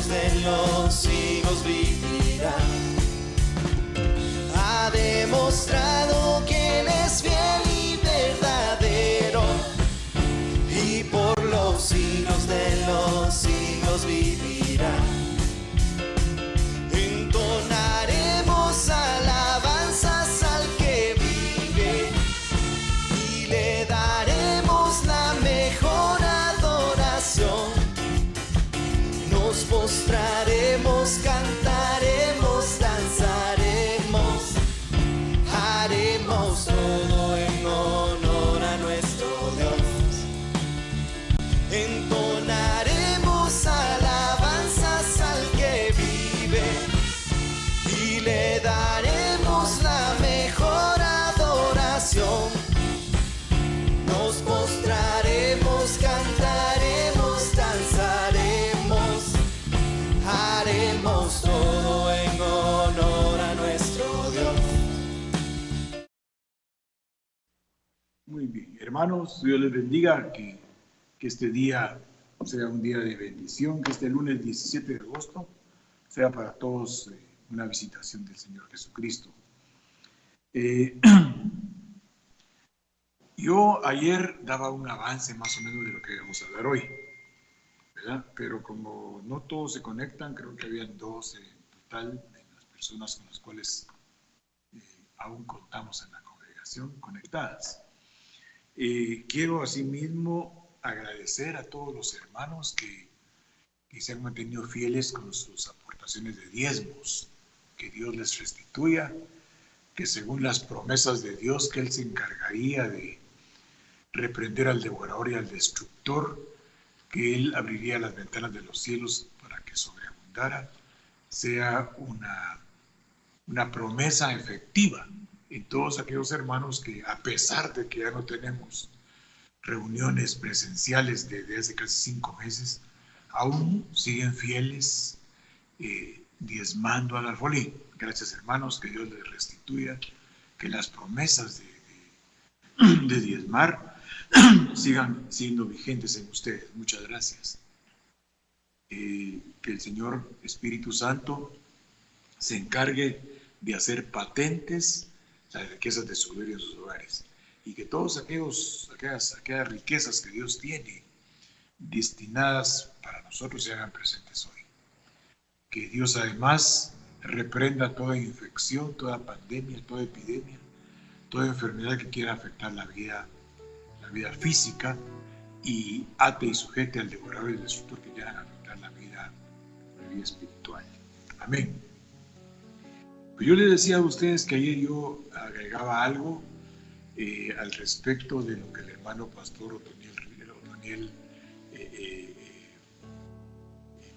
de los siglos vivirá. Ha demostrado que Él es fiel y verdadero, y por los siglos de los siglos vivirá. Entonaremos alabanzas al que vive y le daremos la mejor adoración. Nos postraremos, cantaremos, danzaremos, haremos todo en honor a nuestro Dios. Entonaremos alabanzas al que vive y le daremos la mejor adoración. Nos postraremos, cantaremos, danzaremos, haremos todo en honor a nuestro Dios. Muy bien, hermanos, Dios les bendiga, que este día sea un día de bendición, que este lunes 17 de agosto sea para todos una visitación del Señor Jesucristo. Yo ayer daba un avance más o menos de lo que vamos a hablar hoy, ¿verdad? Pero como no todos se conectan, creo que habían 12 en total de las personas con las cuales aún contamos en la congregación conectadas. Quiero asimismo agradecer a todos los hermanos que se han mantenido fieles con sus aportaciones de diezmos. Que Dios les restituya, que según las promesas de Dios, que Él se encargaría de reprender al devorador y al destructor, que Él abriría las ventanas de los cielos para que sobreabundara, sea una promesa efectiva en todos aquellos hermanos que, a pesar de que ya no tenemos reuniones presenciales desde hace casi 5 meses, aún siguen fieles, diezmando al alfolí. Gracias, hermanos, que Dios les restituya, que las promesas de diezmar sigan siendo vigentes en ustedes. Muchas gracias. Que el Señor Espíritu Santo se encargue de hacer patentes las riquezas de su gloria en sus hogares, y que todas aquellas riquezas que Dios tiene destinadas para nosotros se hagan presentes hoy. Que Dios además reprenda toda infección, toda pandemia, toda epidemia, toda enfermedad que quiera afectar la vida física, y ate y sujete al devorador y al destructor que quieran afectar la vida espiritual. Amén. Pues yo les decía a ustedes que ayer yo agregaba algo al respecto de lo que el hermano pastor Otoniel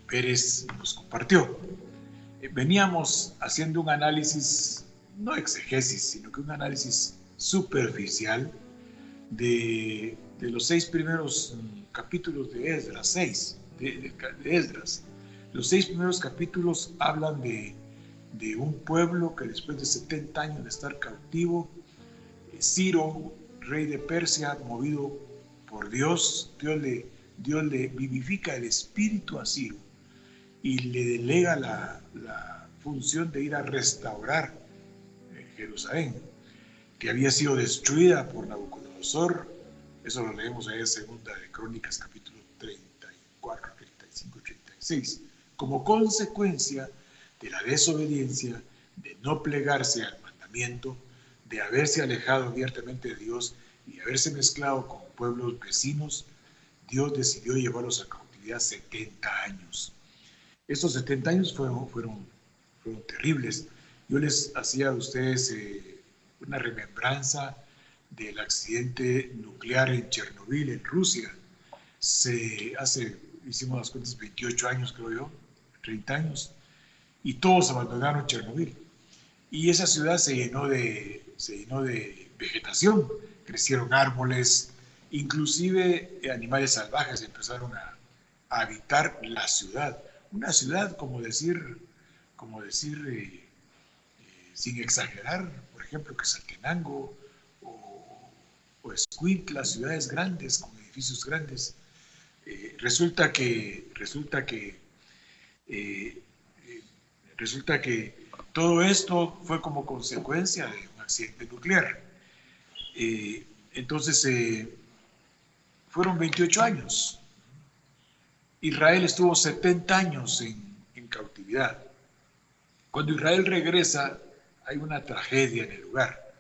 Pérez nos compartió. Veníamos haciendo un análisis, no exegesis, sino que un análisis superficial de los 6 primeros capítulos de Esdras. De Esdras. Los 6 primeros capítulos hablan de un pueblo que después de 70 años de estar cautivo, Ciro, rey de Persia, movido por Dios le vivifica el espíritu a Ciro y le delega la función de ir a restaurar Jerusalén, que había sido destruida por Nabucodonosor. Eso lo leemos ahí en Segunda de Crónicas, capítulo 34, 35, 36. Como consecuencia de la desobediencia, de no plegarse al mandamiento, de haberse alejado abiertamente de Dios y haberse mezclado con pueblos vecinos, Dios decidió llevarlos a cautividad 70 años. Estos 70 años fueron terribles. Yo les hacía a ustedes una remembranza del accidente nuclear en Chernobyl, en Rusia. Hicimos las cuentas, 28 años creo yo, 30 años, y todos abandonaron Chernobyl. Y esa ciudad se llenó de vegetación, crecieron árboles, inclusive animales salvajes empezaron a habitar la ciudad. Una ciudad, como decir sin exagerar, por ejemplo, Quetzaltenango o Escuintla, ciudades grandes, con edificios grandes. Resulta que Eh, Resulta que todo esto fue como consecuencia de un accidente nuclear. Entonces, fueron 28 años. Israel estuvo 70 años en cautividad. Cuando Israel regresa, hay una tragedia en el lugar.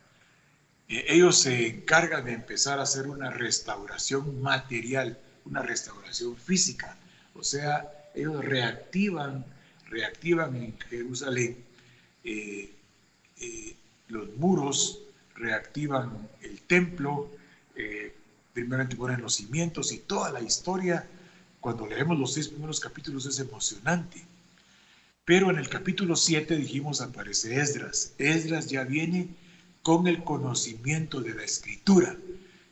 Ellos se encargan de empezar a hacer una restauración material, una restauración física. O sea, ellos reactivan en Jerusalén eh, los muros, reactivan el templo, primeramente ponen los cimientos y toda la historia. Cuando leemos los 6 primeros capítulos es emocionante. Pero en el capítulo 7 dijimos aparece Esdras. Esdras ya viene con el conocimiento de la escritura.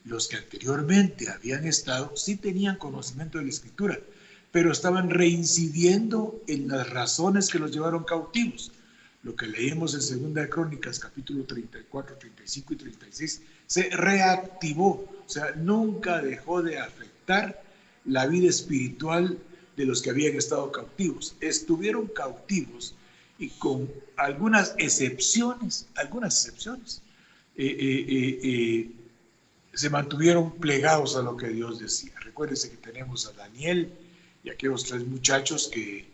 Los que anteriormente habían estado sí tenían conocimiento de la escritura, pero estaban reincidiendo en las razones que los llevaron cautivos. Lo que leímos en Segunda de Crónicas, capítulo 34, 35 y 36, se reactivó. O sea, nunca dejó de afectar la vida espiritual de los que habían estado cautivos. Estuvieron cautivos y con algunas excepciones, se mantuvieron plegados a lo que Dios decía. Recuérdense que tenemos a Daniel y aquellos 3 muchachos que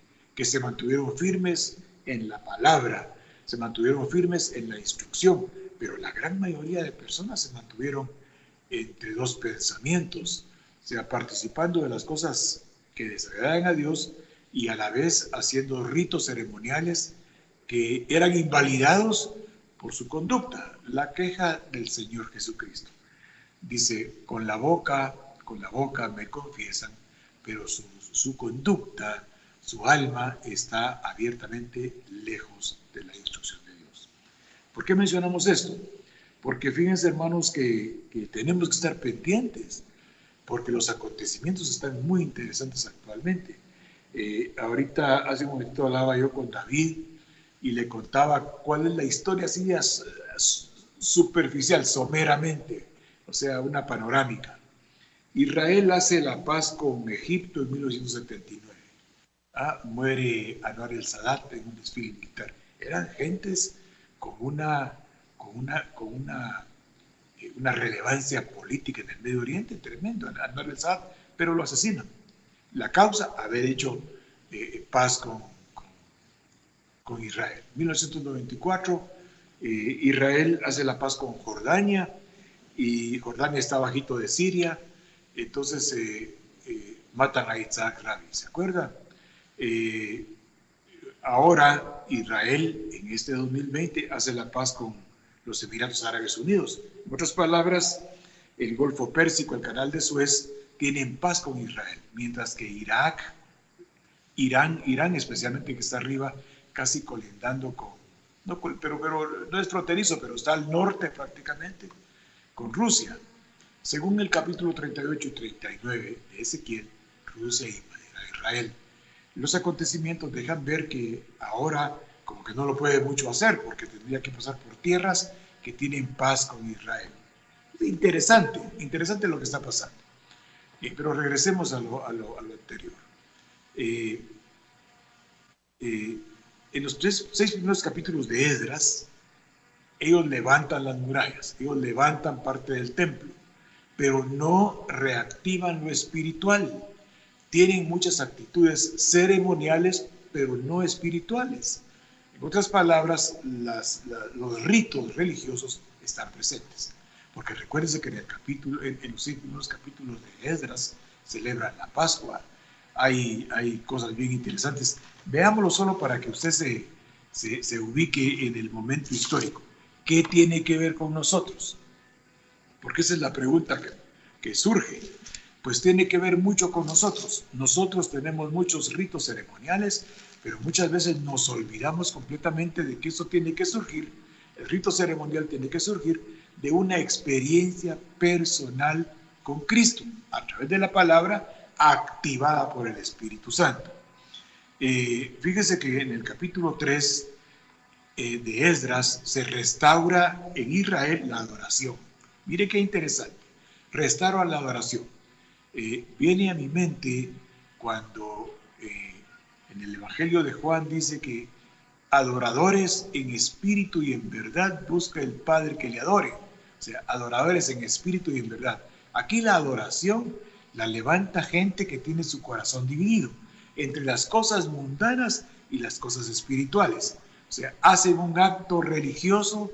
se mantuvieron firmes en la palabra, se mantuvieron firmes en la instrucción, pero la gran mayoría de personas se mantuvieron entre 2 pensamientos, o sea, participando de las cosas que desagradan a Dios y a la vez haciendo ritos ceremoniales que eran invalidados por su conducta. La queja del Señor Jesucristo. Dice, con la boca me confiesan, pero su conducta, su alma está abiertamente lejos de la instrucción de Dios. ¿Por qué mencionamos esto? Porque fíjense, hermanos, que tenemos que estar pendientes, porque los acontecimientos están muy interesantes actualmente. Ahorita, hace un momentito hablaba yo con David y le contaba cuál es la historia así superficial, someramente, o sea, una panorámica. Israel hace la paz con Egipto en 1979. Muere Anwar el Sadat en un desfile militar. Eran gentes con una relevancia política en el Medio Oriente tremendo, Anwar el Sadat, pero lo asesinan. La causa, haber hecho paz con Israel. En 1994, Israel hace la paz con Jordania, y Jordania está bajito de Siria, entonces matan a Isaac Rabin, ¿se acuerdan? Ahora Israel en este 2020 hace la paz con los Emiratos Árabes Unidos. En otras palabras, el Golfo Pérsico, el Canal de Suez, tienen paz con Israel, mientras que Irán especialmente, que está arriba, casi colindando pero no es fronterizo, pero está al norte prácticamente, con Rusia. Según el capítulo 38 y 39 de Ezequiel, Rusia invade a Israel. Los acontecimientos dejan ver que ahora como que no lo puede mucho hacer, porque tendría que pasar por tierras que tienen paz con Israel. Interesante lo que está pasando. Pero regresemos a lo anterior. En los 6 primeros capítulos de Esdras, ellos levantan las murallas, ellos levantan parte del templo, pero no reactivan lo espiritual. Tienen muchas actitudes ceremoniales, pero no espirituales. En otras palabras, los ritos religiosos están presentes. Porque recuérdense que en los 6 primeros capítulos de Esdras celebran la Pascua. Hay cosas bien interesantes. Veámoslo solo para que usted se ubique en el momento histórico. ¿Qué tiene que ver con nosotros? Porque esa es la pregunta que surge. Pues tiene que ver mucho con nosotros. Nosotros tenemos muchos ritos ceremoniales, pero muchas veces nos olvidamos completamente de que eso tiene que surgir. El rito ceremonial tiene que surgir de una experiencia personal con Cristo, a través de la palabra activada por el Espíritu Santo. Fíjese que en el capítulo 3 de Esdras se restaura en Israel la adoración. Mire qué interesante. Restaura la adoración. Viene a mi mente cuando En el Evangelio de Juan dice que adoradores en espíritu y en verdad busca el Padre que le adore. O sea, adoradores en espíritu y en verdad. Aquí la adoración la levanta gente que tiene su corazón dividido entre las cosas mundanas y las cosas espirituales. O sea, hacen un acto religioso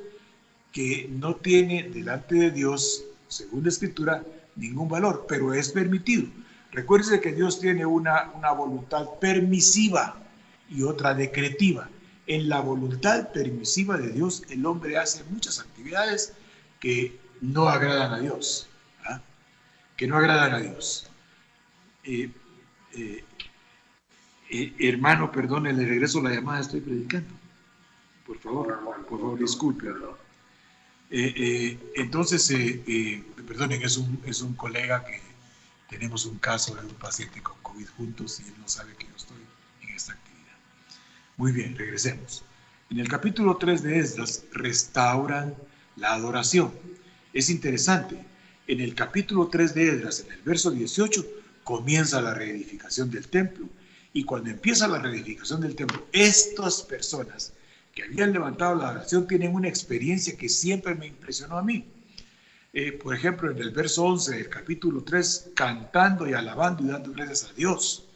que no tiene delante de Dios, según la Escritura, ningún valor, pero es permitido. Recuerde que Dios tiene una voluntad permisiva y otra decretiva. En la voluntad permisiva de Dios, el hombre hace muchas actividades que no agradan a Dios, ¿ah? Que no agradan a Dios. Hermano, perdone, le regreso la llamada, estoy predicando. Por favor, disculpe. Entonces, perdonen, es un colega que tenemos un caso de un paciente con COVID juntos y él no sabe que yo estoy en esta actividad. Muy bien, regresemos. En el capítulo 3 de Esdras restauran la adoración. Es interesante, en el capítulo 3 de Esdras, en el verso 18, comienza la reedificación del templo. Y cuando empieza la reedificación del templo, estas personas que habían levantado la adoración tienen una experiencia que siempre me impresionó a mí. Por ejemplo, en el verso 11 del capítulo 3, cantando y alabando y dando gracias a Dios,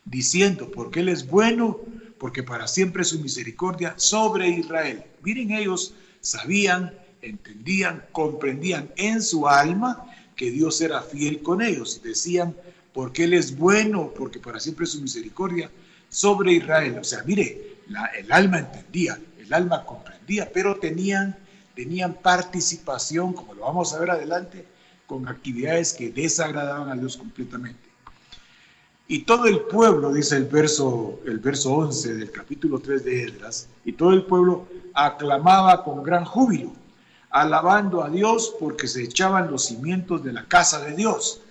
diciendo, porque Él es bueno, porque para siempre es su misericordia sobre Israel. Miren, ellos sabían, entendían, comprendían en su alma que Dios era fiel con ellos. Decían, porque Él es bueno, porque para siempre es su misericordia sobre Israel. O sea, mire, el alma entendía, el alma comprendía, pero tenían participación, como lo vamos a ver adelante, con actividades que desagradaban a Dios completamente. Y todo el pueblo, dice el verso 11 del capítulo 3 de Esdras, y todo el pueblo aclamaba con gran júbilo, alabando a Dios porque se echaban los cimientos de la casa de Dios.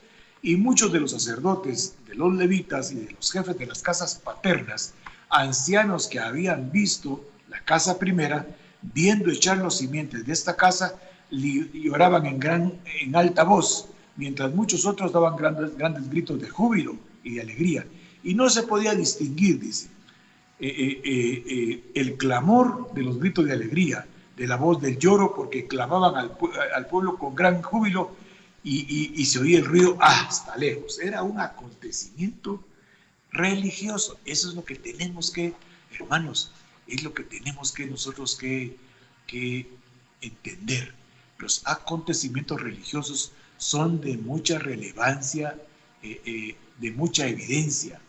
Y muchos de los sacerdotes, de los levitas y de los jefes de las casas paternas, ancianos que habían visto la casa primera, viendo echar los cimientos de esta casa, lloraban en alta voz, mientras muchos otros daban grandes gritos de júbilo y de alegría. Y no se podía distinguir, dice, el clamor de los gritos de alegría, de la voz del lloro, porque clamaban al pueblo con gran júbilo y se oía el ruido hasta lejos. Era un acontecimiento religioso. Eso es lo que tenemos que, hermanos, es lo que tenemos que nosotros que entender. Los acontecimientos religiosos son de mucha relevancia, de mucha evidencia.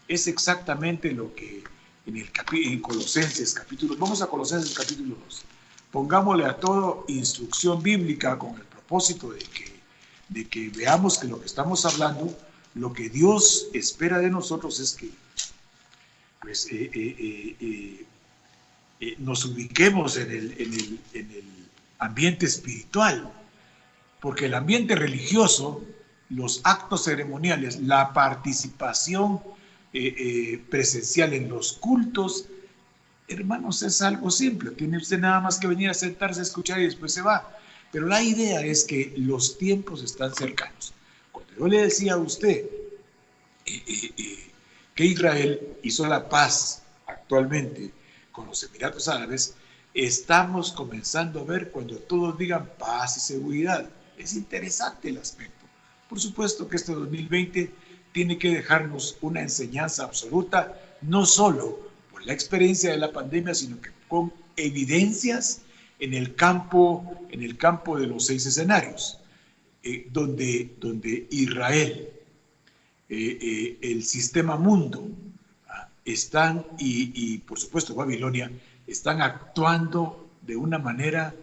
Es exactamente lo que en Colosenses capítulo, vamos a Colosenses capítulo 2. Pongámosle a todo instrucción bíblica con el propósito de que veamos que lo que estamos hablando, lo que Dios espera de nosotros es que pues, nos ubiquemos en el ambiente espiritual, porque el ambiente religioso, los actos ceremoniales, la participación presencial en los cultos, hermanos, es algo simple. Tiene usted nada más que venir a sentarse a escuchar y después se va. Pero la idea es que los tiempos están cercanos. Cuando yo le decía a usted que Israel hizo la paz actualmente con los Emiratos Árabes, estamos comenzando a ver cuando todos digan paz y seguridad. Es interesante el aspecto. Por supuesto que este 2020 tiene que dejarnos una enseñanza absoluta, no solo por la experiencia de la pandemia, sino que con evidencias en el campo de los 6 escenarios, donde Israel, el sistema mundo, están, y por supuesto Babilonia, están actuando de una manera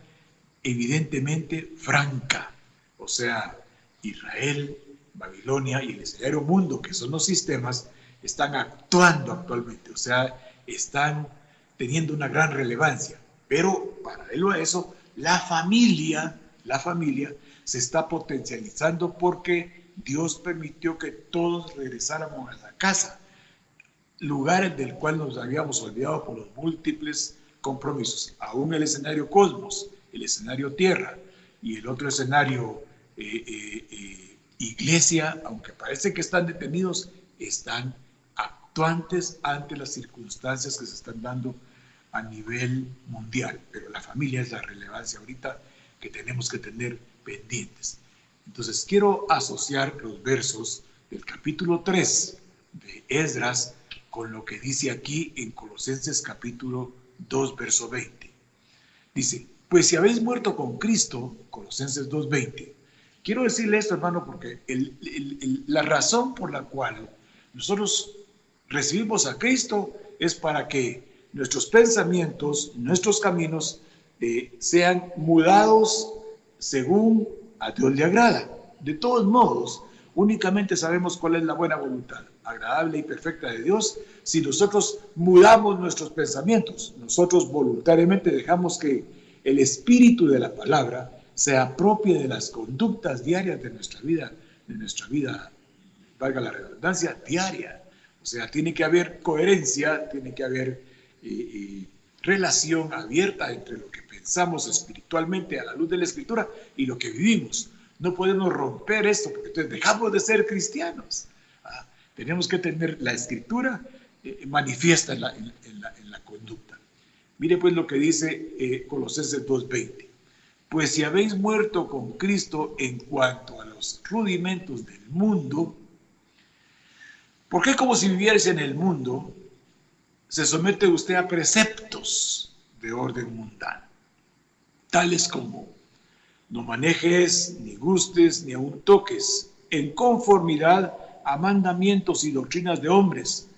evidentemente franca. O sea, Israel, Babilonia y el escenario mundo, que son los sistemas, están actuando actualmente. O sea, están teniendo una gran relevancia. Pero paralelo a eso, la familia se está potencializando porque Dios permitió que todos regresáramos a la casa, lugares del cual nos habíamos olvidado por los múltiples compromisos. Aún el escenario cosmos, el escenario tierra y el otro escenario iglesia, aunque parece que están detenidos, están actuando fluctuantes ante las circunstancias que se están dando a nivel mundial, pero la familia es la relevancia ahorita que tenemos que tener pendientes. Entonces quiero asociar los versos del capítulo 3 de Esdras con lo que dice aquí en Colosenses capítulo 2, verso 20. Dice, pues si habéis muerto con Cristo, Colosenses 2:20. Quiero decirle esto, hermano, porque la razón por la cual nosotros recibimos a Cristo es para que nuestros pensamientos, nuestros caminos sean mudados según a Dios le agrada. De todos modos, únicamente sabemos cuál es la buena voluntad, agradable y perfecta de Dios, si nosotros mudamos nuestros pensamientos. Nosotros voluntariamente dejamos que el espíritu de la palabra se apropie de las conductas diarias de nuestra vida, valga la redundancia, diaria. O sea, tiene que haber coherencia, tiene que haber relación abierta entre lo que pensamos espiritualmente a la luz de la Escritura y lo que vivimos. No podemos romper esto porque entonces dejamos de ser cristianos. Tenemos que tener la Escritura manifiesta en la conducta. Mire pues lo que dice Colosenses 2:20. Pues si habéis muerto con Cristo en cuanto a los rudimentos del mundo, ¿por qué como si vivierais en el mundo se somete usted a preceptos de orden mundano, tales como no manejes, ni gustes, ni aun toques, en conformidad a mandamientos y doctrinas de hombres,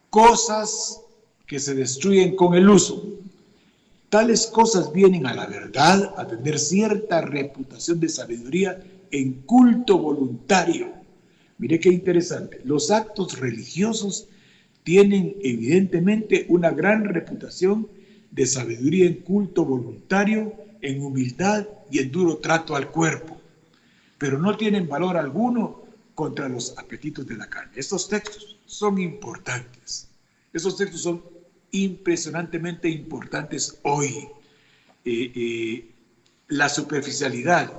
cosas que se destruyen con el uso? Tales cosas vienen a la verdad a tener cierta reputación de sabiduría en culto voluntario. Mire qué interesante. Los actos religiosos tienen evidentemente una gran reputación de sabiduría en culto voluntario, en humildad y en duro trato al cuerpo, pero no tienen valor alguno contra los apetitos de la carne. Estos textos son importantes. Estos textos son impresionantemente importantes hoy. La superficialidad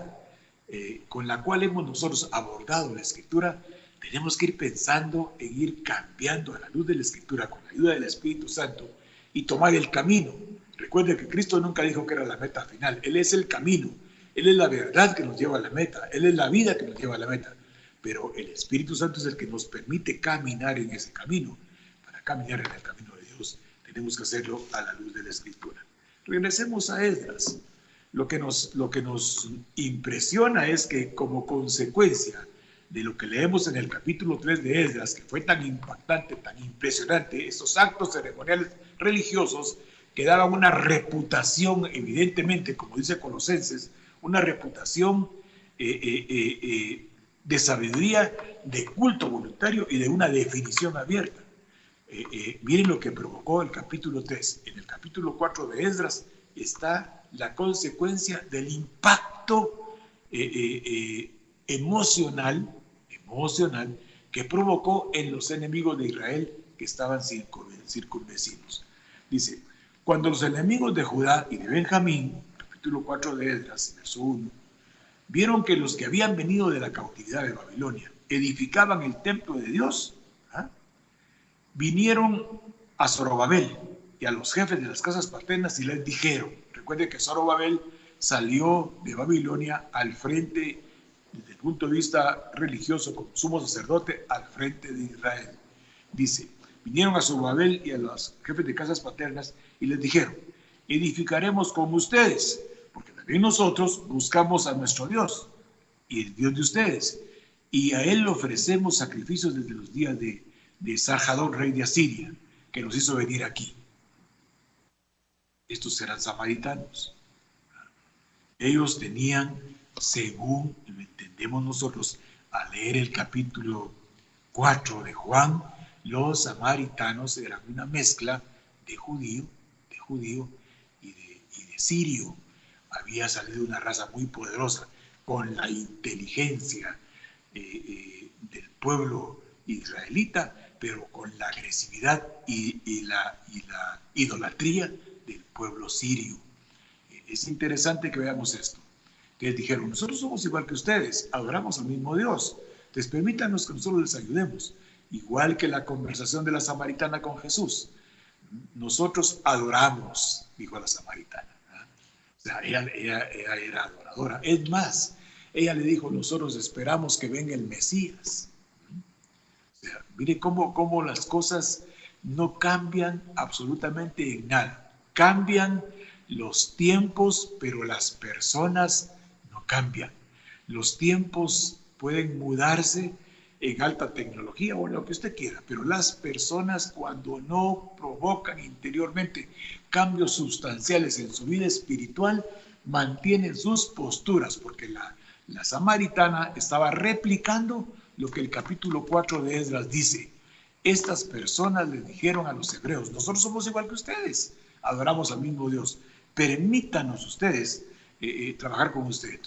con la cual hemos nosotros abordado la Escritura, tenemos que ir pensando en ir cambiando a la luz de la Escritura con la ayuda del Espíritu Santo y tomar el camino. Recuerde que Cristo nunca dijo que era la meta final. Él es el camino, Él es la verdad que nos lleva a la meta, Él es la vida que nos lleva a la meta, pero el Espíritu Santo es el que nos permite caminar en ese camino. Para caminar en el camino de Dios tenemos que hacerlo a la luz de la Escritura. Regresemos a Esdras. Lo que nos impresiona es que como consecuencia de lo que leemos en el capítulo 3 de Esdras, que fue tan impactante, tan impresionante, esos actos ceremoniales religiosos que daban una reputación, evidentemente, como dice Colosenses, una reputación de sabiduría, de culto voluntario y de una definición abierta. Miren lo que provocó el capítulo 3. En el capítulo 4 de Esdras está la consecuencia del impacto emocional que provocó en los enemigos de Israel que estaban circunvecinos. Dice, cuando los enemigos de Judá y de Benjamín, capítulo 4 de Esdras, verso 1, vieron que los que habían venido de la cautividad de Babilonia edificaban el templo de Dios, vinieron a Zorobabel y a los jefes de las casas paternas y les dijeron, recuerde que Zorobabel salió de Babilonia al frente, desde el punto de vista religioso, como sumo sacerdote, al frente de Israel. Dice, vinieron a Zorobabel y a los jefes de casas paternas y les dijeron, edificaremos como ustedes, porque también nosotros buscamos a nuestro Dios y el Dios de ustedes, y a él le ofrecemos sacrificios desde los días de Sarjadón, rey de Asiria, que nos hizo venir aquí. Estos eran samaritanos. Ellos tenían, según lo entendemos nosotros al leer el capítulo 4 de Juan, los samaritanos eran una mezcla de judío y de sirio. Había salido una raza muy poderosa con la inteligencia del pueblo israelita, pero con la agresividad y la idolatría del pueblo sirio. Es interesante que veamos esto. Entonces dijeron, nosotros somos igual que ustedes, adoramos al mismo Dios, entonces permítanos que nosotros les ayudemos. igual que la conversación de la samaritana con Jesús. Nosotros adoramos, dijo la samaritana. O sea, ella era adoradora. Es más, ella le dijo, nosotros esperamos que venga el Mesías. O sea, mire cómo las cosas no cambian absolutamente en nada. Cambian los tiempos, pero las personas no cambian. Los tiempos pueden mudarse en alta tecnología o lo que usted quiera, pero las personas, cuando no provocan interiormente cambios sustanciales en su vida espiritual, mantienen sus posturas, porque la samaritana estaba replicando lo que el capítulo 4 de Esdras dice. Estas personas les dijeron a los hebreos, nosotros somos igual que ustedes, adoramos al mismo Dios, permítanos ustedes trabajar con ustedes.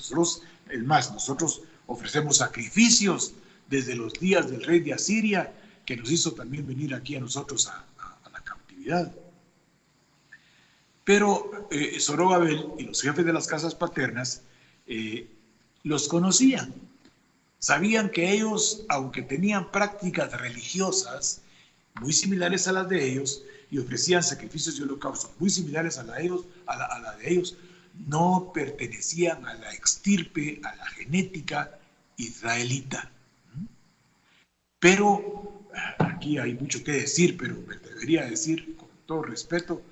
Nosotros ofrecemos sacrificios desde los días del rey de Asiria, que nos hizo también venir aquí a nosotros a la cautividad. Pero Zorobabel y los jefes de las casas paternas los conocían. Sabían que ellos, aunque tenían prácticas religiosas muy similares a las de ellos y ofrecían sacrificios y holocaustos muy similares a la de ellos, no pertenecían a la extirpe, a la genética israelita. Pero aquí hay mucho que decir, pero me debería decir con todo respeto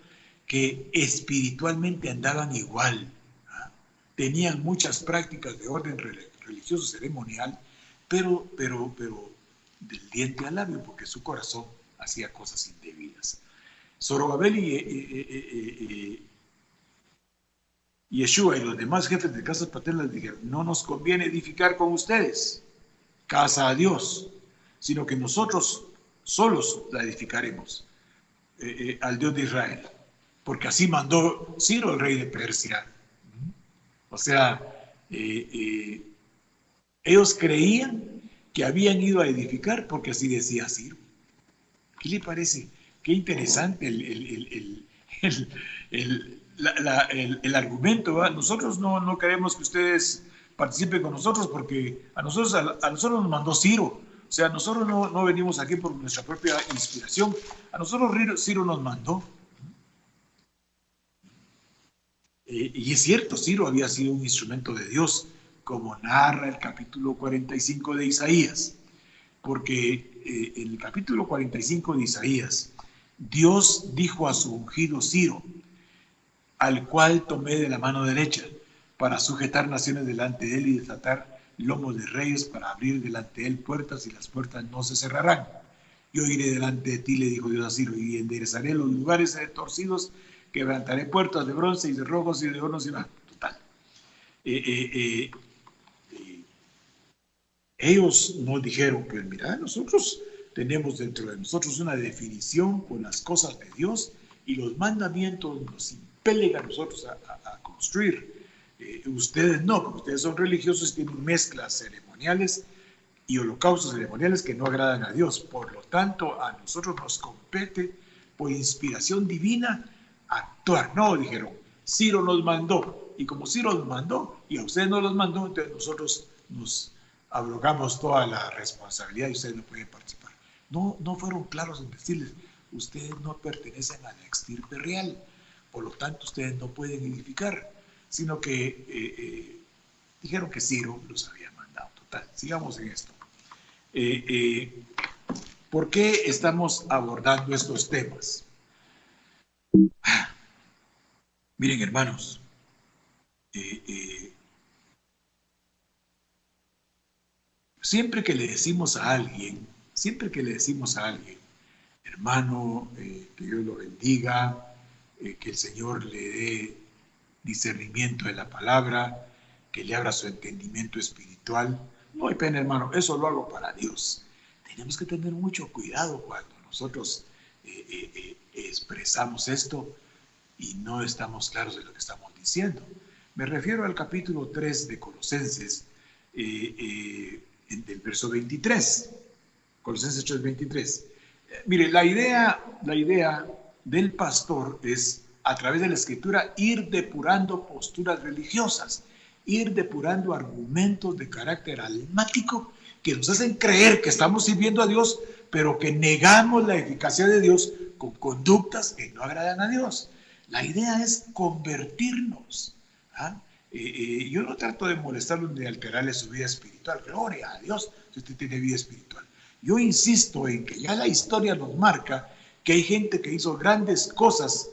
que espiritualmente andaban igual. Tenían muchas prácticas de orden religioso ceremonial, pero del diente al labio, porque su corazón hacía cosas indebidas. Zorobabel y Yeshua y los demás jefes de casas paternas dijeron, no nos conviene edificar con ustedes casa a Dios, sino que nosotros solos la edificaremos al Dios de Israel, porque así mandó Ciro, el rey de Persia. O sea, ellos creían que habían ido a edificar porque así decía Ciro. ¿Qué le parece? Qué interesante el argumento, ¿verdad? Nosotros no queremos que ustedes participen con nosotros porque a nosotros nos mandó Ciro. O sea, nosotros no venimos aquí por nuestra propia inspiración. A nosotros Ciro nos mandó. Y es cierto, Ciro había sido un instrumento de Dios, como narra el capítulo 45 de Isaías. Porque en el capítulo 45 de Isaías, Dios dijo a su ungido Ciro, al cual tomé de la mano derecha, para sujetar naciones delante de él y desatar lomos de reyes, para abrir delante de él puertas, y las puertas no se cerrarán. Yo iré delante de ti, le dijo Dios a Ciro, y enderezaré los lugares torcidos, quebrantaré puertas de bronce y de rojos y de oro, y nada. Total. Ellos nos dijeron, pues mira, nosotros tenemos dentro de nosotros una definición con las cosas de Dios, y los mandamientos nos impelen a nosotros a construir. Ustedes no, porque ustedes son religiosos y tienen mezclas ceremoniales y holocaustos ceremoniales que no agradan a Dios. Por lo tanto, a nosotros nos compete por inspiración divina actuar. No, dijeron, Ciro nos mandó, y como Ciro nos mandó y a ustedes no los mandó, entonces nosotros nos abrogamos toda la responsabilidad y ustedes no pueden participar. No fueron claros en decirles, ustedes no pertenecen a la extirpe real, por lo tanto ustedes no pueden edificar, sino que dijeron que Ciro los había mandado. Total, sigamos en esto. ¿Por qué estamos abordando estos temas? Miren, hermanos, siempre que le decimos a alguien, hermano, que Dios lo bendiga, que el Señor le dé discernimiento de la palabra, que le abra su entendimiento espiritual, no hay pena, hermano, eso lo hago para Dios. Tenemos que tener mucho cuidado cuando nosotros expresamos esto y no estamos claros de lo que estamos diciendo. Me refiero al capítulo 3 de Colosenses, del verso 23. Colosenses 3, 23. Mire, la idea del pastor es, a través de la escritura, ir depurando posturas religiosas, ir depurando argumentos de carácter almático que nos hacen creer que estamos sirviendo a Dios, pero que negamos la eficacia de Dios con conductas que no agradan a Dios. La idea es convertirnos. ¿Ah? Yo no trato de molestarlos ni de alterarle su vida espiritual. Gloria a Dios si usted tiene vida espiritual. Yo insisto en que ya la historia nos marca que hay gente que hizo grandes cosas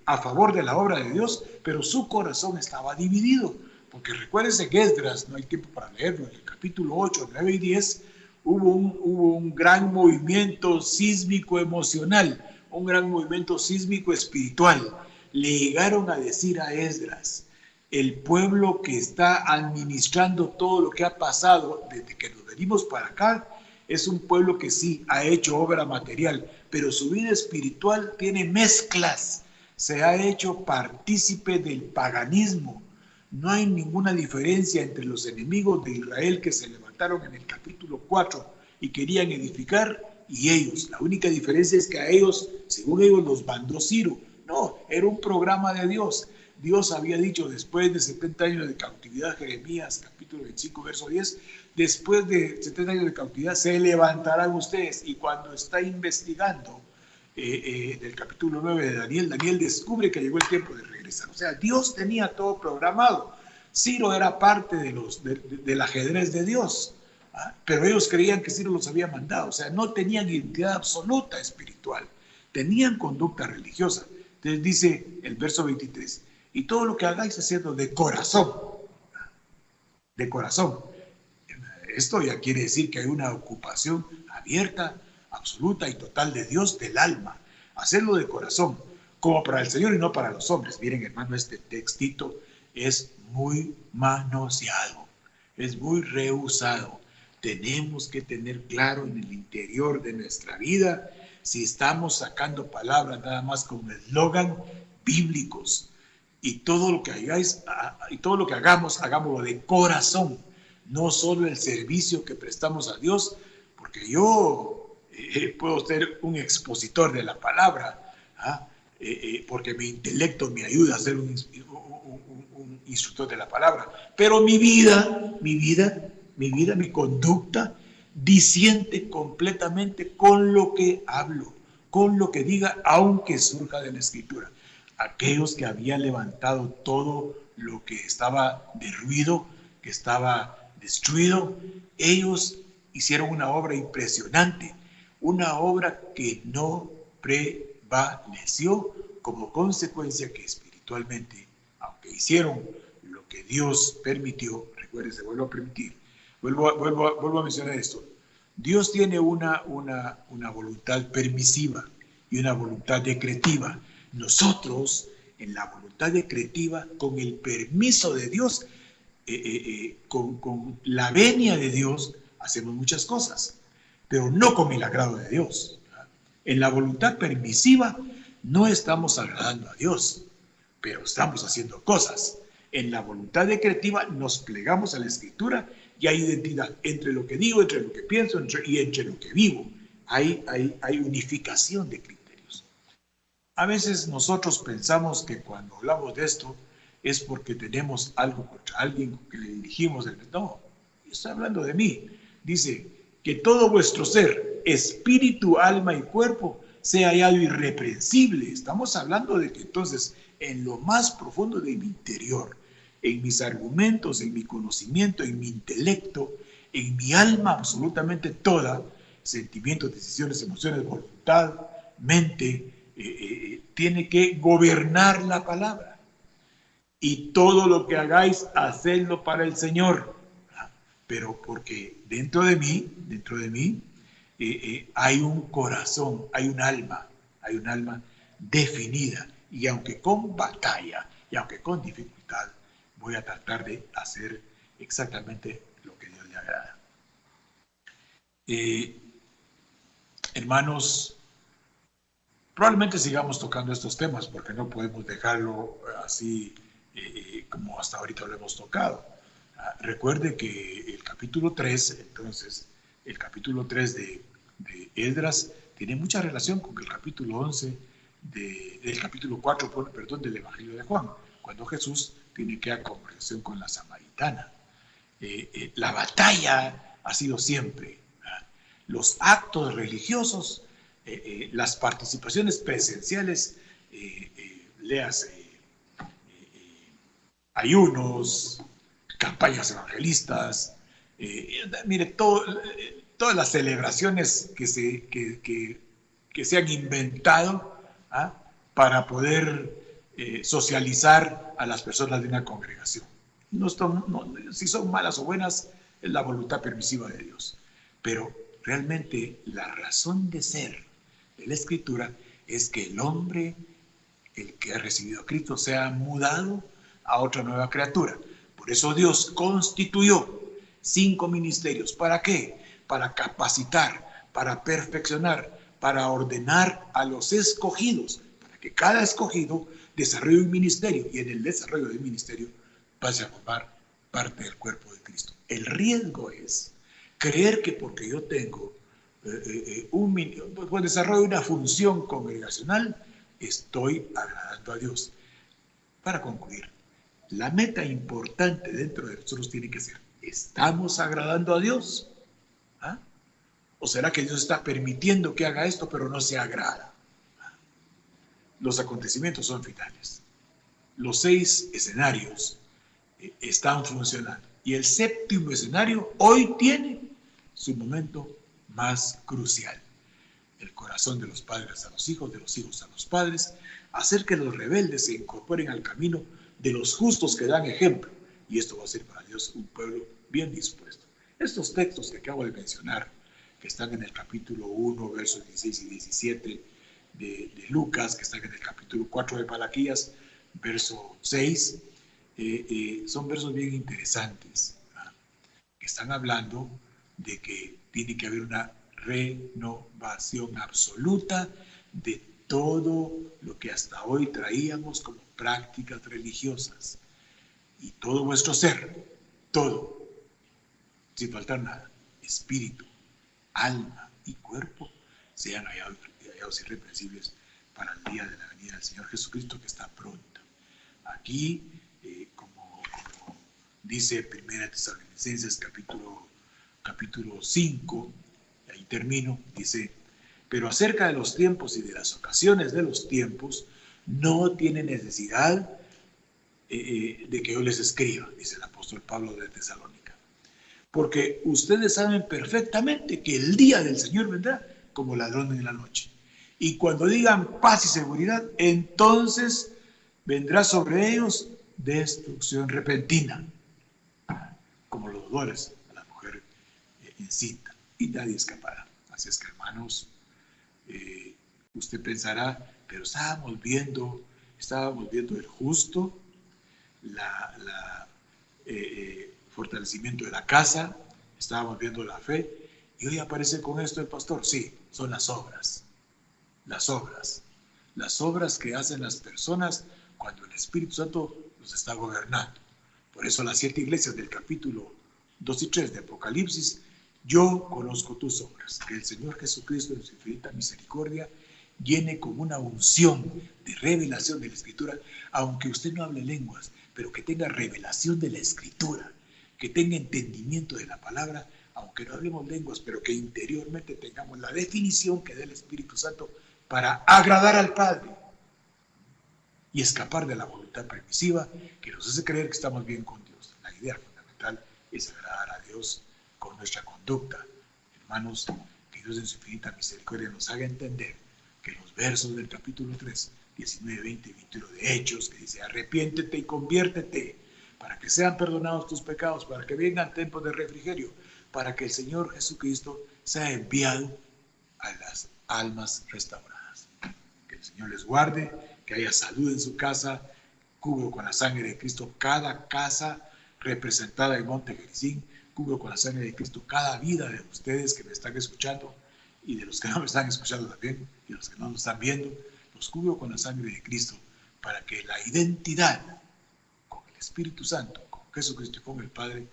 a favor de la obra de Dios, pero su corazón estaba dividido. Porque recuérdense que Esdras, no hay tiempo para leerlo, en el capítulo 8, 9 y 10, hubo un gran movimiento sísmico emocional, un gran movimiento sísmico espiritual. Le llegaron a decir a Esdras, el pueblo que está administrando todo lo que ha pasado desde que nos venimos para acá, es un pueblo que sí ha hecho obra material, pero su vida espiritual tiene mezclas, se ha hecho partícipe del paganismo. No hay ninguna diferencia entre los enemigos de Israel que se levantaron en el capítulo 4 y querían edificar y ellos. La única diferencia es que a ellos, según ellos, los mandó Ciro. No, era un programa de Dios. Dios había dicho después de 70 años de cautividad, Jeremías capítulo 25, verso 10, después de 70 años de cautividad se levantarán ustedes. Y cuando está investigando del capítulo 9 de Daniel, Daniel descubre que llegó el tiempo de regresar. O sea, Dios tenía todo programado. Ciro era parte del ajedrez de Dios, ¿ah? Pero ellos creían que Ciro los había mandado. O sea, no tenían identidad absoluta espiritual, tenían conducta religiosa. Entonces dice el verso 23, y todo lo que hagáis haciendo de corazón, de corazón. Esto ya quiere decir que hay una ocupación abierta, absoluta y total de Dios, del alma. Hacerlo de corazón, como para el Señor y no para los hombres. Miren, hermano, este textito es muy manoseado, es muy rehusado. Tenemos que tener claro en el interior de nuestra vida si estamos sacando palabras nada más con eslogan bíblicos. Y todo lo que hagáis, y todo lo que hagamos, hagámoslo de corazón, no solo el servicio que prestamos a Dios, porque yo puedo ser un expositor de la palabra, porque mi intelecto me ayuda a ser un instructor de la palabra, pero mi conducta disiente completamente con lo que hablo, con lo que diga, aunque surja de la Escritura. Aquellos que habían levantado todo lo que estaba derruido, que estaba destruido, ellos hicieron una obra impresionante, una obra que no prevaleció, como consecuencia que espiritualmente, aunque hicieron lo que Dios permitió, recuérdense, vuelvo a permitir, vuelvo a mencionar esto, Dios tiene una voluntad permisiva y una voluntad decretiva. Nosotros, en la voluntad decretiva, con el permiso de Dios, con la venia de Dios, hacemos muchas cosas, pero no con el agrado de Dios. En la voluntad permisiva no estamos agradando a Dios, pero estamos haciendo cosas. En la voluntad decretiva nos plegamos a la Escritura y hay identidad entre lo que digo, entre lo que pienso y entre lo que vivo. Hay unificación de criterios. A veces nosotros pensamos que cuando hablamos de esto es porque tenemos algo contra alguien que le dirigimos. No, estoy hablando de mí. Dice que todo vuestro ser, espíritu, alma y cuerpo, sea hallado irreprensible. Estamos hablando de que entonces en lo más profundo de mi interior, en mis argumentos, en mi conocimiento, en mi intelecto, en mi alma absolutamente toda, sentimientos, decisiones, emociones, voluntad, mente, tiene que gobernar la palabra. Y todo lo que hagáis, hacedlo para el Señor. Pero porque dentro de mí hay un corazón, hay un alma definida. Y aunque con batalla, y aunque con dificultad, voy a tratar de hacer exactamente lo que Dios le agrada. Hermanos, probablemente sigamos tocando estos temas porque no podemos dejarlo así como hasta ahorita lo hemos tocado. Recuerde que el capítulo 3, entonces, el capítulo 3 de Esdras tiene mucha relación con el capítulo 11 del capítulo 4, perdón, del Evangelio de Juan, cuando Jesús tiene que conversación con la samaritana. La batalla ha sido siempre los actos religiosos, las participaciones presenciales, léase ayunos, campañas evangelistas, mire, todas las celebraciones que se han inventado para poder socializar a las personas de una congregación. Si son malas o buenas, es la voluntad permisiva de Dios. Pero realmente la razón de ser de la Escritura es que el hombre, el que ha recibido a Cristo, se ha mudado a otra nueva criatura. Por eso Dios constituyó 5 ministerios. ¿Para qué? Para capacitar, para perfeccionar, para ordenar a los escogidos, para que cada escogido desarrolle un ministerio y en el desarrollo del ministerio vaya a formar parte del cuerpo de Cristo. El riesgo es creer que porque yo tengo desarrollo una función congregacional, estoy agradando a Dios. Para concluir, la meta importante dentro de nosotros tiene que ser, ¿estamos agradando a Dios? ¿O será que Dios está permitiendo que haga esto, pero no se agrada? Los acontecimientos son finales. Los 6 escenarios están funcionando. Y el 7º escenario hoy tiene su momento más crucial. El corazón de los padres a los hijos, de los hijos a los padres, hacer que los rebeldes se incorporen al camino de los justos que dan ejemplo. Y esto va a ser para Dios un pueblo bien dispuesto. Estos textos que acabo de mencionar, que están en el capítulo 1, versos 16 y 17 de Lucas, que están en el capítulo 4 de Malaquías, verso 6, son versos bien interesantes, que están hablando de que tiene que haber una renovación absoluta de todo lo que hasta hoy traíamos como prácticas religiosas. Y todo vuestro ser, todo, sin faltar nada, espíritu, alma y cuerpo, sean hallados irreprensibles para el día de la venida del Señor Jesucristo, que está pronto. Aquí, como dice 1 Tesalonicenses capítulo 5, ahí termino, dice: pero acerca de los tiempos y de las ocasiones de los tiempos, no tiene necesidad de que yo les escriba, dice el apóstol Pablo de Tesalónica. Porque ustedes saben perfectamente que el día del Señor vendrá como ladrón en la noche. Y cuando digan paz y seguridad, entonces vendrá sobre ellos destrucción repentina, como los dolores a la mujer encinta, y nadie escapará. Así es que, hermanos, usted pensará, pero estábamos viendo el justo, fortalecimiento de la casa, estábamos viendo la fe, y hoy aparece con esto el pastor. Sí, son las obras que hacen las personas cuando el Espíritu Santo los está gobernando. Por eso las 7 iglesias del capítulo 2 y 3 de Apocalipsis: yo conozco tus obras, que el Señor Jesucristo en su infinita misericordia llene con una unción de revelación de la Escritura, aunque usted no hable lenguas, pero que tenga revelación de la Escritura, que tenga entendimiento de la palabra, aunque no hablemos lenguas, pero que interiormente tengamos la definición que dé el Espíritu Santo para agradar al Padre y escapar de la voluntad permisiva que nos hace creer que estamos bien con Dios. La idea fundamental es agradar a Dios con nuestra conducta. Hermanos, que Dios en su infinita misericordia nos haga entender que los versos del capítulo 3, 19, 20 y 21 de Hechos, que dice: arrepiéntete y conviértete para que sean perdonados tus pecados, para que vengan tiempos de refrigerio, para que el Señor Jesucristo sea enviado a las almas restauradas. Que el Señor les guarde, que haya salud en su casa. Cubro con la sangre de Cristo cada casa representada en Monte Gerizim. Cubro con la sangre de Cristo cada vida de ustedes que me están escuchando, y de los que no me están escuchando también, y los que no me están viendo. Los cubro con la sangre de Cristo, para que la identidad con el Espíritu Santo, con Jesucristo y con el Padre,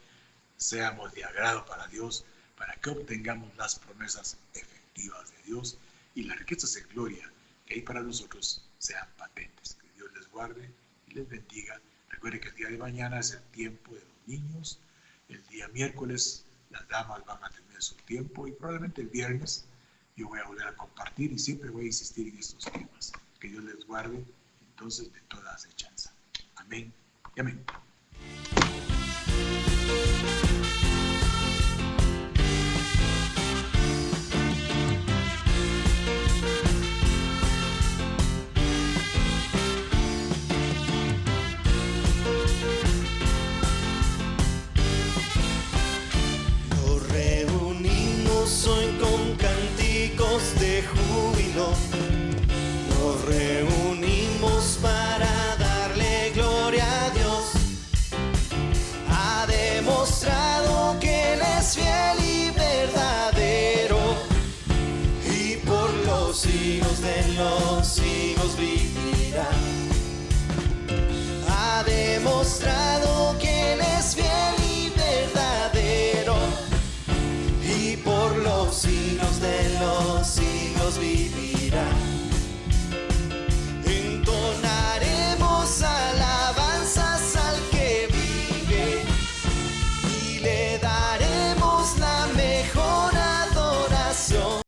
seamos de agrado para Dios, para que obtengamos las promesas efectivas de Dios y las riquezas de gloria que hay para nosotros sean patentes. Que Dios les guarde y les bendiga. Recuerde que el día de mañana es el tiempo de los niños. El día miércoles las damas van a tener su tiempo y probablemente el viernes yo voy a volver a compartir y siempre voy a insistir en estos temas. Que Dios les guarde entonces de toda acechanza. Amén y amén.